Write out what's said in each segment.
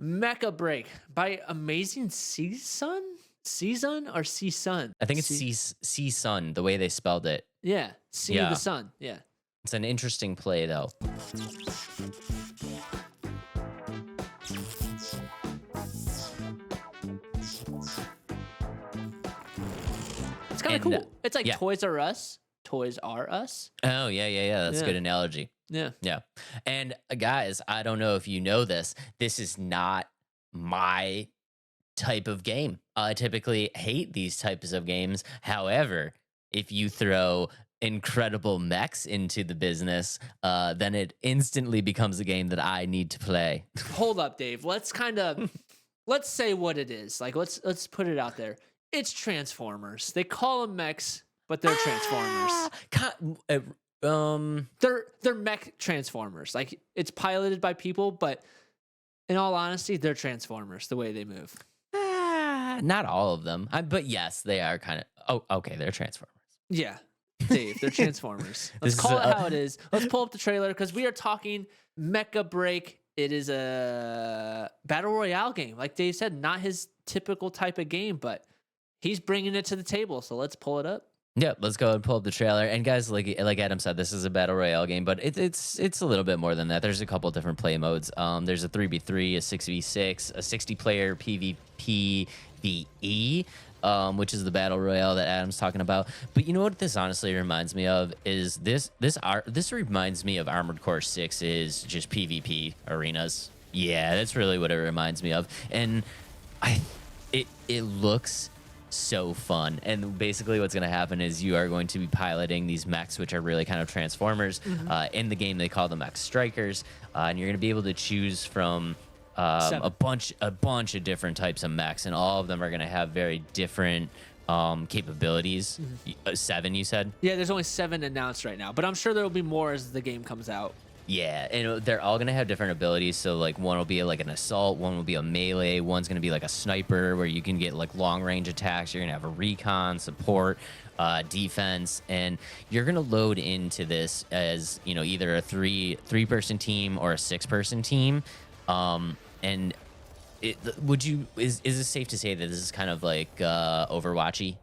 Mecha Break by Amazing Seasun? Seasun or Seasun? I think it's Seasun, the way they spelled it. Yeah, see the Yeah. sun. Yeah. It's an interesting play, though. It's kind of And, cool. It's like yeah. Toys R Us. Toys R Us. Oh, yeah. That's a Yeah. good analogy. Yeah. Yeah. And guys, I don't know if you know this. This is not my type of game. I typically hate these types of games. However, if you throw incredible mechs into the business, then it instantly becomes a game that I need to play. Hold up, Dave. Let's say what it is. Like let's put it out there. It's Transformers. They call them mechs, but they're Transformers. They're mech Transformers. Like it's piloted by people, but in all honesty, they're Transformers the way they move. Not all of them, but yes, they are kind of. Oh, okay, they're Transformers. Yeah, Dave, they're Transformers. Let's This is call it a- how it is. Let's pull up the trailer because we are talking Mecha Break. It is a battle royale game. Like Dave said, not his typical type of game, but he's bringing it to the table. So let's pull it up. Yeah, let's go and pull up the trailer. And guys, like Adam said, this is a battle royale game, but it's a little bit more than that. There's a couple different play modes. There's a 3v3, a 6v6, a 60-player PvPvE, which is the battle royale that Adam's talking about. But you know what this honestly reminds me of is this reminds me of Armored Core 6's just PvP arenas. Yeah, that's really what it reminds me of. And it looks so fun. And basically what's going to happen is you are going to be piloting these mechs, which are really kind of Transformers. In the game, they call them mech strikers. And you're going to be able to choose from a bunch of different types of mechs, and all of them are going to have very different capabilities. 7, you said? Yeah, there's only 7 announced right now, but I'm sure there will be more as the game comes out. Yeah, and they're all going to have different abilities. So, like, one will be like an assault, one will be a melee, one's going to be like a sniper where you can get like long range attacks. You're going to have a recon, support, defense, and you're going to load into this as, you know, either a three-person team or a 6-person team. And is it safe to say that this is kind of like Overwatchy?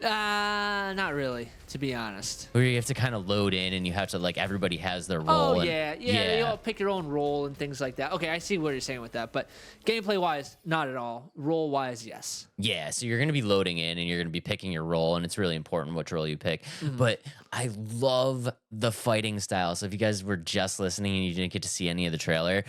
Not really, to be honest. Where you have to kind of load in and you have to, like, everybody has their role. Oh, yeah. You all pick your own role and things like that. Okay, I see what you're saying with that, but gameplay-wise, not at all. Role-wise, yes. Yeah, so you're going to be loading in and you're going to be picking your role, and it's really important which role you pick. But I love the fighting style. So if you guys were just listening and you didn't get to see any of the trailer,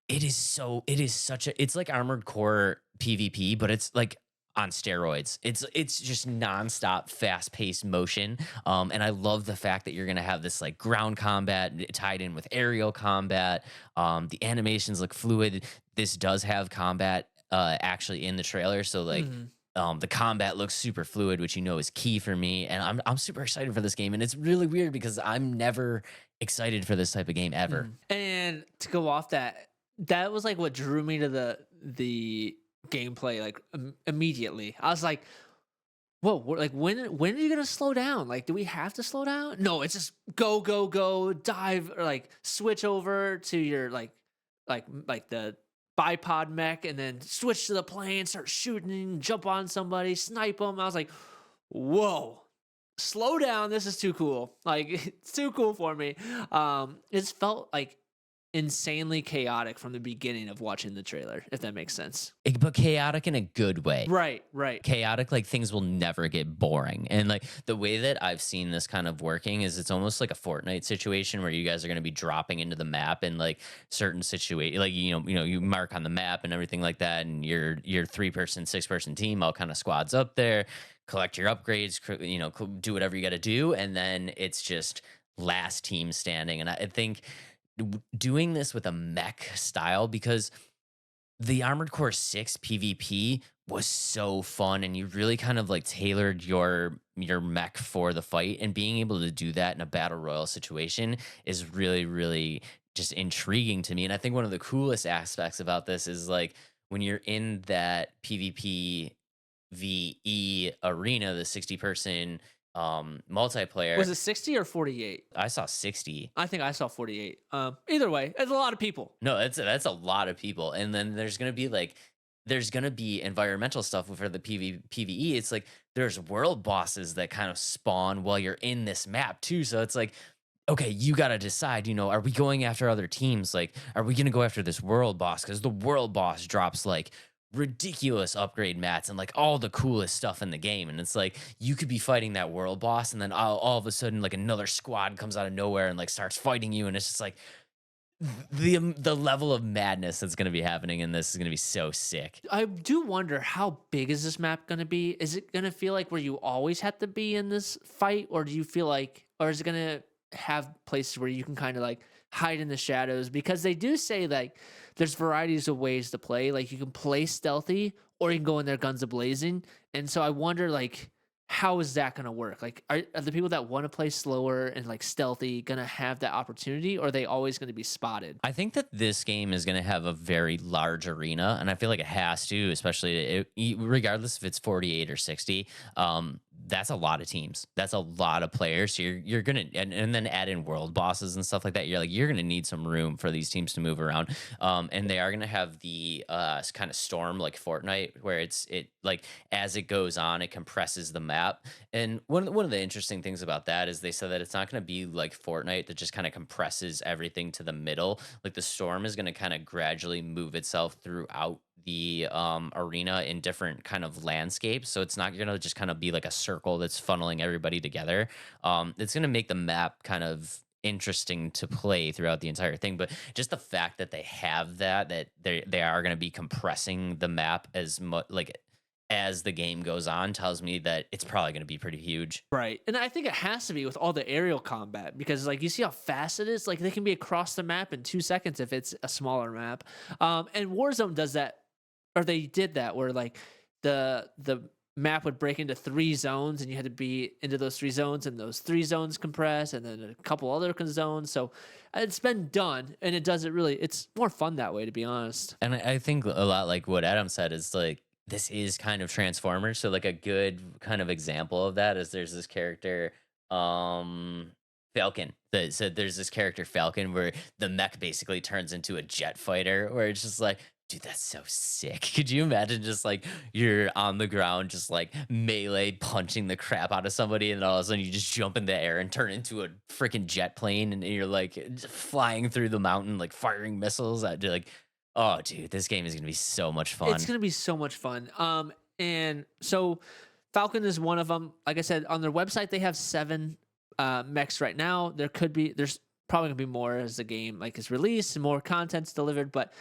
it's like Armored Core PvP, but it's like on steroids. It's just nonstop, fast-paced motion, and I love the fact that you're gonna have this like ground combat tied in with aerial combat. The animations look fluid. This does have combat actually in the trailer, so like the combat looks super fluid, which you know is key for me, and I'm super excited for this game. And it's really weird because I'm never excited for this type of game ever. And to go off that was like what drew me to the gameplay like immediately. I was like, whoa, like when are you gonna slow down? Like, do we have to slow down? No, it's just go dive, or like switch over to your like the bipod mech, and then switch to the plane, start shooting, jump on somebody, snipe them. I was like, whoa, slow down, this is too cool. Like, it's too cool for me. It's felt like insanely chaotic from the beginning of watching the trailer, if that makes sense. But chaotic in a good way. Right. Chaotic, like things will never get boring. And like the way that I've seen this kind of working is it's almost like a Fortnite situation where you guys are going to be dropping into the map and like certain situation, like, you know, you mark on the map and everything like that. And your 3-person, 6-person team all kind of squads up there, collect your upgrades, you know, do whatever you got to do. And then it's just last team standing. And I think doing this with a mech style, because the Armored Core 6 PvP was so fun, and you really kind of like tailored your mech for the fight, and being able to do that in a battle royale situation is really, really just intriguing to me. And I think one of the coolest aspects about this is like when you're in that PvP VE arena, the 60-person multiplayer. Was it 60 or 48? I saw 60. I think I saw 48. Either way, it's a lot of people. No, that's a lot of people. And then there's gonna be environmental stuff for the PvE. It's like there's world bosses that kind of spawn while you're in this map too. So it's like, okay, you gotta decide, are we going after other teams? Like, are we gonna go after this world boss? Because the world boss drops like ridiculous upgrade mats and like all the coolest stuff in the game. And it's like you could be fighting that world boss, and then all of a sudden, like another squad comes out of nowhere and like starts fighting you, and it's just like the level of madness that's gonna be happening in this is gonna be so sick. I do wonder, how big is this map going to be? Is it going to feel like where you always have to be in this fight, or do you feel like, or is it going to have places where you can kind of like hide in the shadows? Because they do say like there's varieties of ways to play. Like you can play stealthy, or you can go in there guns a blazing. And so I wonder, like, how is that going to work? Like, are the people that want to play slower and like stealthy going to have that opportunity, or are they always going to be spotted? I think that this game is going to have a very large arena, and I feel like it has to, especially regardless if it's 48 or 60. That's a lot of teams. That's a lot of players. So you're gonna and then add in world bosses and stuff like that. You're gonna need some room for these teams to move around. And they are gonna have the kind of storm like Fortnite, where it like as it goes on, it compresses the map. And one of the interesting things about that is they said that it's not gonna be like Fortnite that just kind of compresses everything to the middle. Like the storm is gonna kind of gradually move itself throughout the arena in different kind of landscapes. So it's not going to just kind of be like a circle that's funneling everybody together. It's going to make the map kind of interesting to play throughout the entire thing. But just the fact that they have that they are going to be compressing the map as much like as the game goes on tells me that it's probably going to be pretty huge. Right. And I think it has to be with all the aerial combat, because like you see how fast it is. Like they can be across the map in 2 seconds if it's a smaller map. And Warzone does that, or they did that, where like the map would break into 3 zones, and you had to be into those 3 zones, and those 3 zones compress, and then a couple other zones. So it's been done, and it does it really. It's more fun that way, to be honest. And I think a lot like what Adam said is like this is kind of Transformers. So like a good kind of example of that is there's this character, Falcon. So there's this character Falcon where the mech basically turns into a jet fighter, where it's just like, dude, that's so sick. Could you imagine just like you're on the ground, just like melee punching the crap out of somebody, and all of a sudden you just jump in the air and turn into a freaking jet plane, and you're like flying through the mountain, like firing missiles at like, oh, dude, this game is gonna be so much fun. It's gonna be so much fun. And so Falcon is one of them. Like I said, on their website they have 7 mechs right now. There's probably gonna be more as the game like is released and more content's delivered, but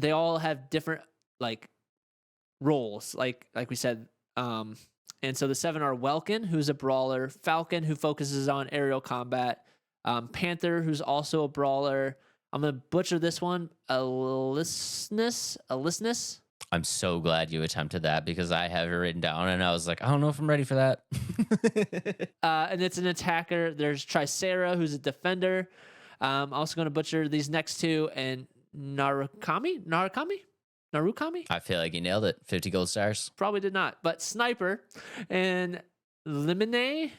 they all have different like roles, like we said. And so the 7 are Welkin, who's a brawler; Falcon, who focuses on aerial combat; Panther, who's also a brawler. I'm gonna butcher this one. Alyssness. I'm so glad you attempted that, because I have it written down and I was like, I don't know if I'm ready for that. And it's an attacker. There's Tricera, who's a defender. I'm also going to butcher these next 2, and Narukami. I feel like you nailed it. 50 gold stars. Probably did not, but Sniper and Lemonade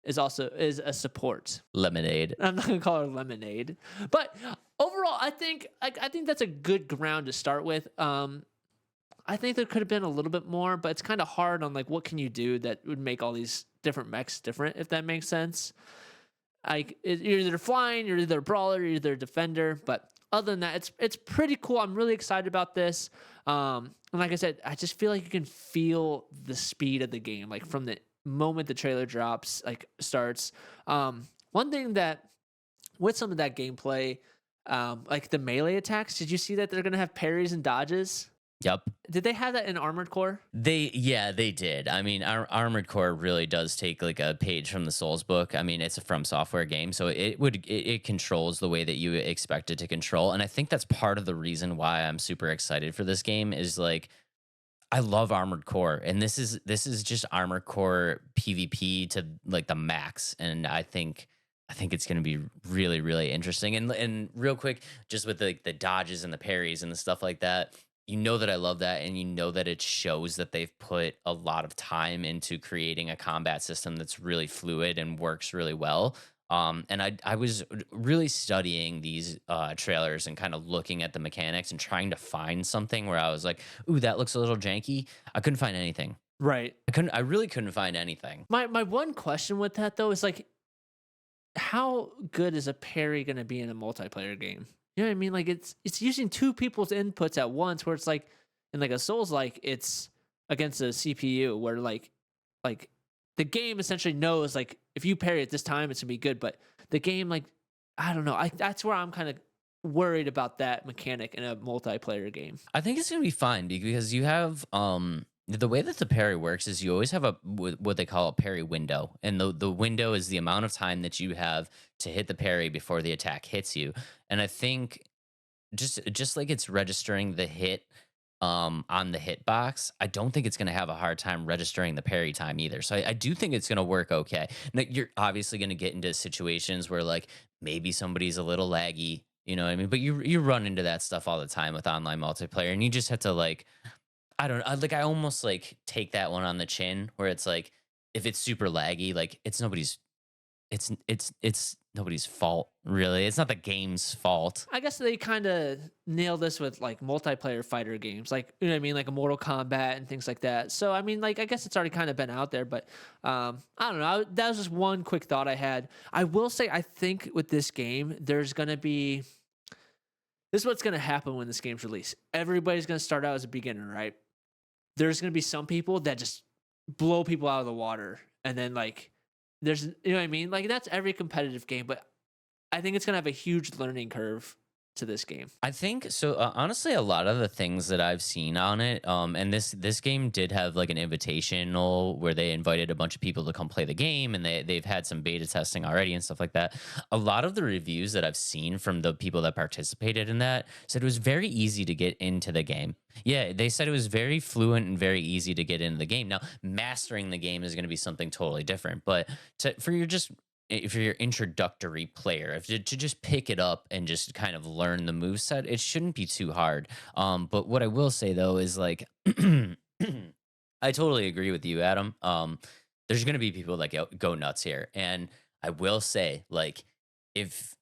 is a support. Lemonade. I'm not gonna call her Lemonade, but overall, I think that's a good ground to start with. I think there could have been a little bit more, but it's kind of hard on like what can you do that would make all these different mechs different, if that makes sense. Like you're either flying, you're either a brawler, you're either a defender, but other than that, it's pretty cool. I'm really excited about this. And like I said, I just feel like you can feel the speed of the game, like from the moment the trailer drops, like starts. One thing that with some of that gameplay, like the melee attacks, did you see that they're gonna have parries and dodges? Yep. Did they have that in Armored Core? They did. I mean, Armored Core really does take like a page from the Souls book. I mean, it's a From Software game, so it controls the way that you expect it to control. And I think that's part of the reason why I'm super excited for this game is like I love Armored Core, and this is just Armored Core PvP to like the max. And I think it's going to be really, really interesting. And real quick, just with the dodges and the parries and the stuff like that. you know that I love that, and you know that it shows that they've put a lot of time into creating a combat system that's really fluid and works really well. And I was really studying these trailers and kind of looking at the mechanics and trying to find something where I was like, "Ooh, that looks a little janky." I couldn't find anything. Right. I really couldn't find anything. My one question with that though is like, how good is a parry going to be in a multiplayer game? You know what I mean? Like it's using two people's inputs at once, where it's like in like a Souls, like it's against a CPU, where like the game essentially knows like if you parry at this time, it's gonna be good. But the game, like I don't know, that's where I'm kind of worried about that mechanic in a multiplayer game. I think it's gonna be fine because you have the way that the parry works is you always have a what they call a parry window, and the window is the amount of time that you have to hit the parry before the attack hits you. And I think just like it's registering the hit on the hitbox, I don't think it's going to have a hard time registering the parry time either. So I do think it's going to work okay. Now, you're obviously going to get into situations where like maybe somebody's a little laggy, you know what I mean? But you run into that stuff all the time with online multiplayer, and you just have to like I don't like I almost like take that one on the chin where it's like if it's super laggy, like it's nobody's fault, really. It's not the game's fault. I guess they kind of nail this with like multiplayer fighter games, like you know what I mean, like a Mortal Kombat and things like that. So I mean, like I guess it's already kind of been out there, but I don't know. That was just one quick thought I had. I will say, I think with this game, there's gonna be this is what's gonna happen when this game's released. Everybody's gonna start out as a beginner, right? There's gonna be some people that just blow people out of the water, and then like there's you know what I mean. Like that's every competitive game, but I think it's gonna have a huge learning curve to this game. I think so. Honestly, a lot of the things that I've seen on it, and this game did have like an invitational where they invited a bunch of people to come play the game, and they've had some beta testing already and stuff like that. A lot of the reviews that I've seen from the people that participated in that said it was very easy to get into the game. Yeah, they said it was very fluent and very easy to get into the game. Now, mastering the game is going to be something totally different, but for your just if you're your introductory player, if to just pick it up and just kind of learn the move set, it shouldn't be too hard. But what I will say though is like, I totally agree with you, Adam. There's gonna be people that go nuts here, and I will say like, if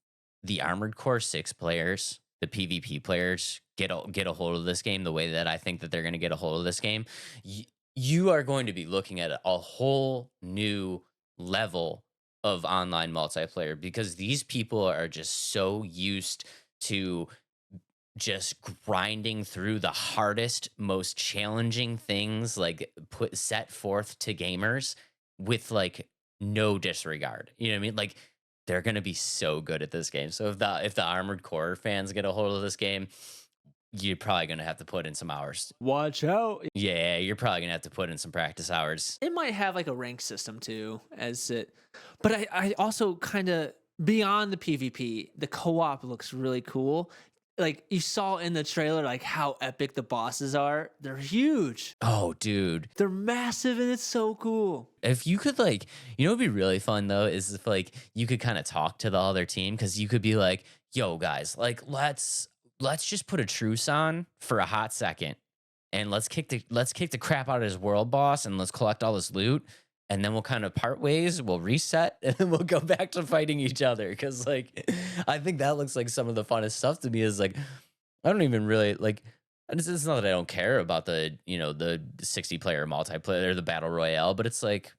the Armored Core 6 players, the PvP players, get a hold of this game the way that I think that they're gonna get a hold of this game, you are going to be looking at a whole new level of online multiplayer because these people are just so used to just grinding through the hardest, most challenging things like put set forth to gamers with like no disregard. You know what I mean? Like they're gonna be so good at this game. So if the Armored Core fans get a hold of this game, you're probably gonna have to put in some hours. Watch out. Yeah, you're probably gonna have to put in some practice hours. It might have like a rank system too, as it, but I also kind of beyond the PvP, the co-op looks really cool. Like you saw in the trailer, like how epic the bosses are. They're huge. Oh, dude. They're massive, and it's so cool. If you could like, you know, what'd be really fun though is if like you could kind of talk to the other team because you could be like, "Yo, guys, like let's just put a truce on for a hot second, and let's kick the crap out of this world boss, and let's collect all this loot, and then we'll kind of part ways, we'll reset, and then we'll go back to fighting each other." Because like, I think that looks like some of the funnest stuff to me. Is like, I don't even really like. It's not that I don't care about the 60-player multiplayer, the battle royale, but it's like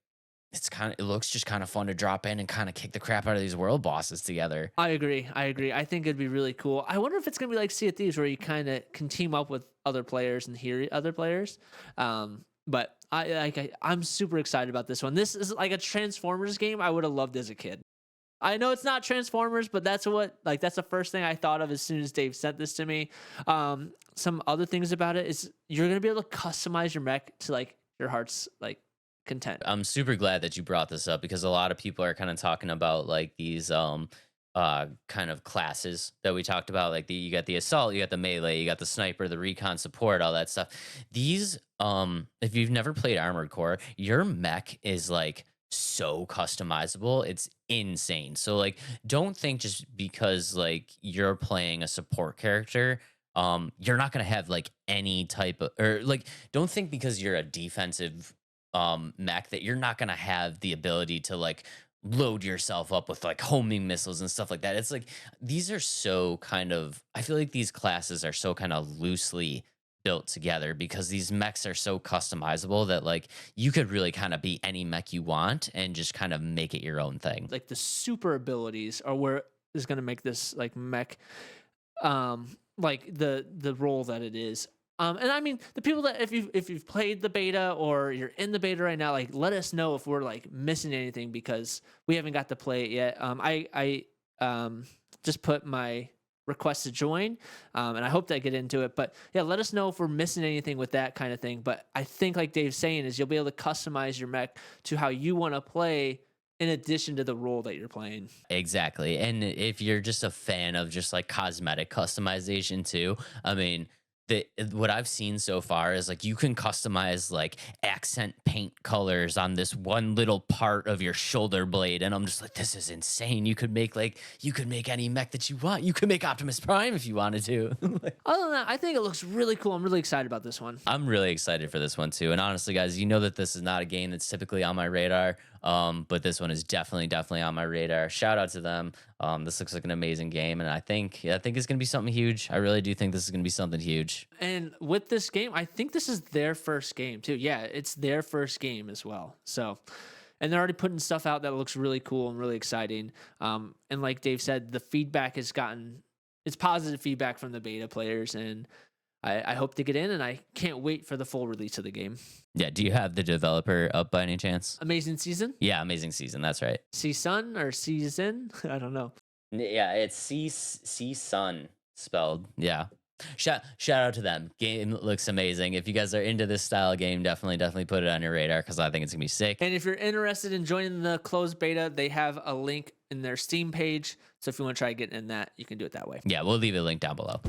it looks just kind of fun to drop in and kind of kick the crap out of these world bosses together. I agree. I think it'd be really cool. I wonder if it's gonna be like Sea of Thieves, where you kind of can team up with other players and hear other players. But I'm super excited about this one. This is like a Transformers game I would have loved as a kid. I know it's not Transformers, but that's the first thing I thought of as soon as Dave sent this to me. Some other things about it is you're gonna be able to customize your mech to like your heart's like content. I'm super glad that you brought this up because a lot of people are kind of talking about like these kind of classes that we talked about. Like you got the assault, you got the melee, you got the sniper, the recon support, all that stuff. These if you've never played Armored Core, your mech is like so customizable. It's insane. So like don't think just because like you're playing a support character you're not gonna have like any type of, or like, don't think because you're a defensive mech that you're not gonna have the ability to like load yourself up with like homing missiles and stuff like that. It's like these are so kind of, I feel like these classes are so kind of loosely built together because these mechs are so customizable that like you could really kind of be any mech you want and just kind of make it your own thing. Like the super abilities are where is going to make this like mech like the role that it is. And I mean the people that if you've played the beta or you're in the beta right now, like let us know if we're like missing anything because we haven't got to play it yet. I just put my request to join, and I hope that I get into it. But yeah, let us know if we're missing anything with that kind of thing. But I think like Dave's saying is you'll be able to customize your mech to how you want to play in addition to the role that you're playing. Exactly. And if you're just a fan of just like cosmetic customization too, I mean, what I've seen so far is like you can customize like accent paint colors on this one little part of your shoulder blade. And I'm just like, this is insane. You could make any mech that you want. You could make Optimus Prime if you wanted to. Other than that, I think it looks really cool. I'm really excited about this one. I'm really excited for this one too. And honestly, guys, you know that this is not a game that's typically on my radar. But this one is definitely on my radar. Shout out to them. This looks like an amazing game, and I think it's gonna be something huge. I really do think this is gonna be something huge. And with this game, I think this is their first game too. Yeah, it's their first game as well. So, and they're already putting stuff out that looks really cool and really exciting. And like Dave said, the feedback has gotten it's positive feedback from the beta players, and I hope to get in, and I can't wait for the full release of the game. Yeah. Do you have the developer up by any chance? Amazing Season? Yeah, Amazing Season. That's right. Seasun or Season? I don't know. Yeah, it's Sun spelled. Yeah. Shout out to them. Game looks amazing. If you guys are into this style of game, definitely put it on your radar because I think it's gonna be sick. And if you're interested in joining the closed beta, they have a link in their Steam page. So if you want to try getting in that, you can do it that way. Yeah, we'll leave a link down below.